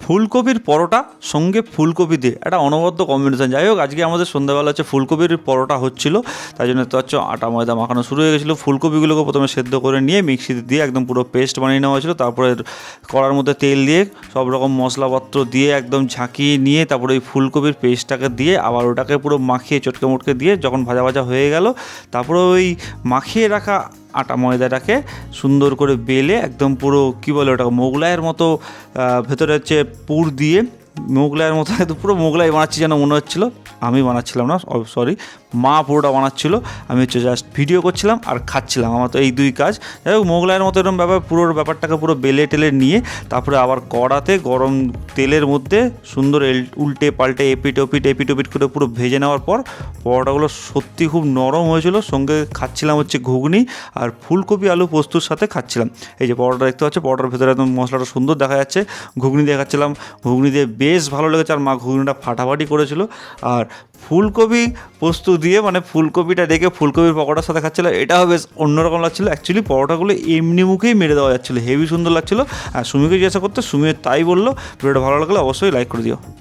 ফুলকপির পরোটা সঙ্গে ফুলকপি দিয়ে একটা অনবদ্য কম্বিনেশন। যাই হোক, আজকে আমাদের সন্ধ্যাবেলা হচ্ছে ফুলকপির পরোটা হচ্ছিলো, তাই জন্য তো হচ্ছে আটা ময়দা মাখানো শুরু হয়ে গেছিলো। ফুলকপিগুলোকে প্রথমে সেদ্ধ করে নিয়ে মিক্সিতে দিয়ে একদম পুরো পেস্ট বানিয়ে নেওয়া হয়েছিলো। তারপরে কড়ার মধ্যে তেল দিয়ে সব রকম মশলাপত্র দিয়ে একদম ঝাঁকিয়ে নিয়ে তারপরে ওই ফুলকপির পেস্টটাকে দিয়ে আবার ওটাকে পুরো মাখিয়ে চটকে মটকে দিয়ে যখন ভাজা ভাজা হয়ে গেল, তারপরে ওই মাখিয়ে রাখা আটা ময়দাটাকে সুন্দর করে বেলে একদম পুরো কী বলে ওটা মোগলাইয়ের মতো ভেতরে হচ্ছে পুর দিয়ে মোগলাইয়ের মতো একদম পুরো মোগলাই বানাচ্ছি যেন মনে হচ্ছিলো। আমি বানাচ্ছিলাম না, সরি, মা পুরোটা বানাচ্ছিলো, আমি হচ্ছে জাস্ট ভিডিও করছিলাম আর খাচ্ছিলাম। আমার তো এই দুই কাজ। যাই হোক, মোগলাইয়ের মতো এরকম পুরোর ব্যাপারটাকে পুরো বেলে টেলে নিয়ে তারপরে আবার কড়াতে গরম তেলের মধ্যে সুন্দর উল্টে পাল্টে এপিট ওপিট করে পুরো ভেজে নেওয়ার পর পরোটাগুলো সত্যি খুব নরম হয়েছিল। সঙ্গে খাচ্ছিলাম হচ্ছে ঘুগনি আর ফুলকপি আলু পোস্তর সাথে খাচ্ছিলাম। এই যে পরোটা দেখতে পাচ্ছ, পরোটার ভেতরে একদম মশলাটা সুন্দর দেখা যাচ্ছে। ঘুগনি দিয়ে খাচ্ছিলাম, ঘুগনি দিয়ে বেশ ভালো লেগেছে। আর মা ঘুগনিটা ফাটাফাটি করেছিল। আর ফুলকপি পোস্ত দিয়ে মানে ফুলকপিটা রেখে ফুলকপির পকোড়ার সাথে খাচ্ছিলো, এটাও বেশ অন্যরকম লাগছিলো। অ্যাকচুয়ালি পরোটাগুলো এমনি মুখেই মেরে দেওয়া যাচ্ছিলো, হেভি সুন্দর লাগছিলো। আর সুমিকে জিজ্ঞাসা করতে, সুমিও তাই বললো। ভিডিওটা ভালো লাগলে অবশ্যই লাইক করে দিও।